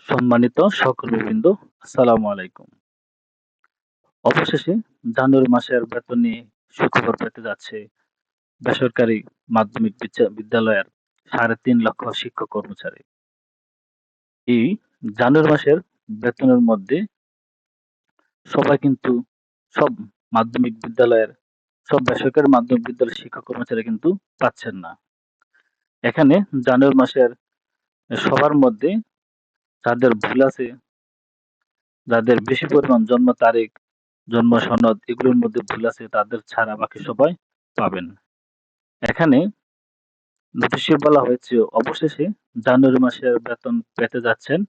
সম্মানিত সকলবৃন্দ, আসসালামু আলাইকুম। অবশেষে জানুয়ারি মাসের বেতন নিয়ে সুখবর পেতে যাচ্ছে বেসরকারি মাধ্যমিক বিদ্যালয়ের ৩.৫ লক্ষ শিক্ষক কর্মচারী। এই জানুয়ারি মাসের বেতনের মধ্যে সবাই কিন্তু সব মাধ্যমিক বিদ্যালয়ের সব বেসরকারি মাধ্যমিক বিদ্যালয়ের শিক্ষক কর্মচারী কিন্তু পাচ্ছেন না। এখানে জানুয়ারি মাসের সবার মধ্যে যাদের ভুল আছে, যাদের বেশি পরিমাণ জন্ম তারিখ, জন্ম সনদ এগুলোর মধ্যে ভুল আছে তাদের ছাড়া বাকি সবাই পাবেন। এখানে নোটিশে বলা হয়েছে অবশেষে জানুয়ারি মাসের বেতন পেতে যাচ্ছেন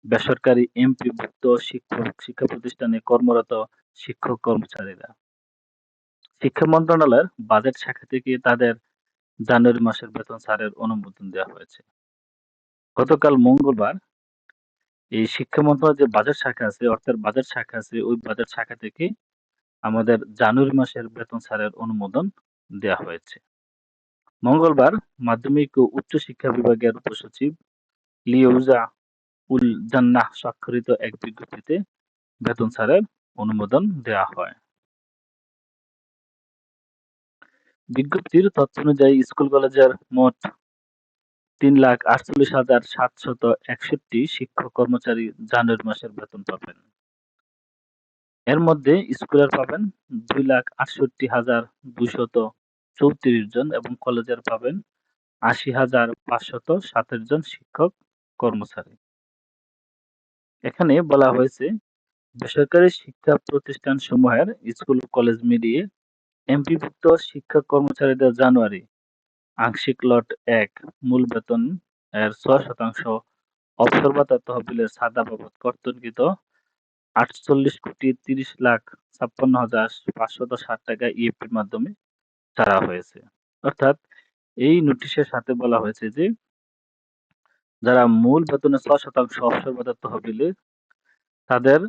বেসরকারি এমপিভুক্ত শিক্ষা প্রতিষ্ঠানে কর্মরত শিক্ষক কর্মচারীরা। শিক্ষা মন্ত্রণালয়ের বাজেট শাখা থেকে তাদের জানুয়ারি মাসের বেতন ছাড়ের অনুমোদন দেওয়া হয়েছে। গতকাল মঙ্গলবার এই শিক্ষা মন্ত্রণালয়ের যে বাজেট শাখা আছে, অর্থের বাজেট শাখা আছে, ওই বাজেট শাখা থেকে আমাদের জানুয়ারি মাসের বেতন ছাড়ের অনুমোদন দেওয়া হয়েছে। মঙ্গলবার মাধ্যমিক ও উচ্চ শিক্ষা বিভাগের উপসচিব লিয়াউজা উল জান্নাহ স্বাক্ষরিত এক বিজ্ঞপ্তিতে বেতন ছাড়ের অনুমোদন দেওয়া হয়। বিজ্ঞপ্তির তথ্য অনুযায়ী স্কুল কলেজের মোট ৩,৪৮,৭৬১ শিক্ষক কর্মচারী জানুয়ারি মাসের বেতন পাবেন। এর মধ্যে স্কুলের পাবেন ২,৬৮,২৩৪ জন এবং কলেজের পাবেন ৮০,৫২৭ জন শিক্ষক কর্মচারী। এখানে বলা হয়েছে বেসরকারি শিক্ষা প্রতিষ্ঠানসমূহের স্কুল কলেজ মিলিয়ে এমপিভুক্ত শিক্ষক কর্মচারীদের জানুয়ারি আংশিক লট ১ মূল বেতন এর ৬% অবসর ভাতা তহবিলের চাঁদা বাবদ কর্তনকৃত ৪৮,৩০,৫৬,৫৬০ টাকা ইএফটির মাধ্যমে ছাড়া হয়েছে। অর্থাৎ এই নোটিশের সাথে বলা হয়েছে যে যারা মূল বেতনের ৬% অবসর ভাতা তহবিলে তাদের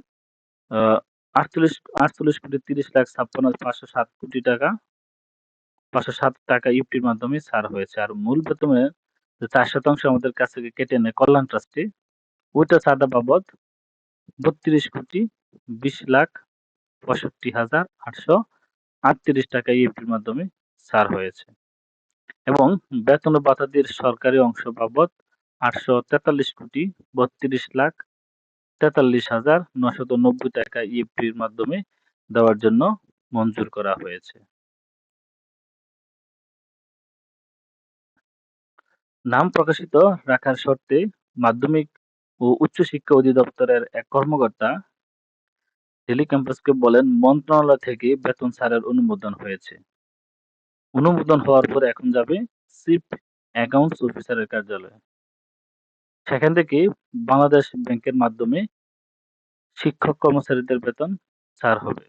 ৪৮,৩০,৫৬,৫০৭ টাকা ৫০৭ টাকা ইউপির মাধ্যমে ছাড় হয়েছে। আর মূল বেতনের যে ৪% আমাদের কাছ থেকে কেটে নেয় কল্যাণ ট্রাস্টে, ওইটা চাঁদা বাবদ ৩২,২০,৬৫,৮৩৮ টাকা ইউপির মাধ্যমে ছাড় হয়েছে। এবং বেতন ও ভাতাদির সরকারি অংশ বাবদ ৮৪৩,৩২,৪৩,৯৯০ টাকা ইএফটির মাধ্যমে দেওয়ার জন্য মঞ্জুর করা হয়েছে। নাম প্রকাশিত রাখার শর্তে মাধ্যমিক ও উচ্চ শিক্ষা অধিদপ্তরের এক কর্মকর্তা ডেইলি ক্যাম্পাসকে বলেন, মন্ত্রণালয় থেকে বেতন ছাড়ের অনুমোদন হয়েছে। অনুমোদন হওয়ার পর এখন যাবে চিফ অ্যাকাউন্টস অফিসারের কার্যালয়ে। সেখান থেকে বাংলাদেশ ব্যাংকের মাধ্যমে শিক্ষক কর্মচারীদের বেতন ছাড় হবে।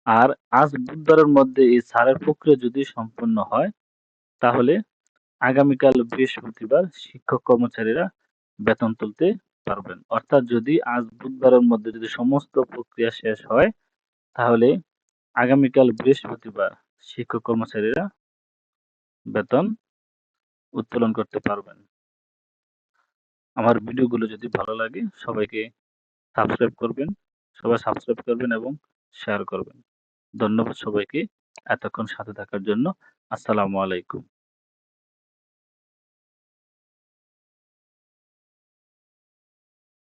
আর আজ বুধবারের মধ্যে এই ছাড়ের প্রক্রিয়া যদি সম্পন্ন হয় তাহলে আগামীকাল বৃহস্পতিবার শিক্ষক কর্মচারীরা বেতন তুলতে পারবেন। অর্থাৎ যদি আজ বুধবারের মধ্যে যদি সমস্ত প্রক্রিয়া শেষ হয় তাহলে আগামীকাল বৃহস্পতিবার শিক্ষক কর্মচারীরা বেতন উত্তোলন করতে পারবেন। আমার ভিডিওগুলো যদি ভালো লাগে সবাইকে সবাই সাবস্ক্রাইব করবেন এবং শেয়ার করবেন। ধন্যবাদ সবাইকে এতক্ষণ সাথে থাকার জন্য। আসসালামু আলাইকুম।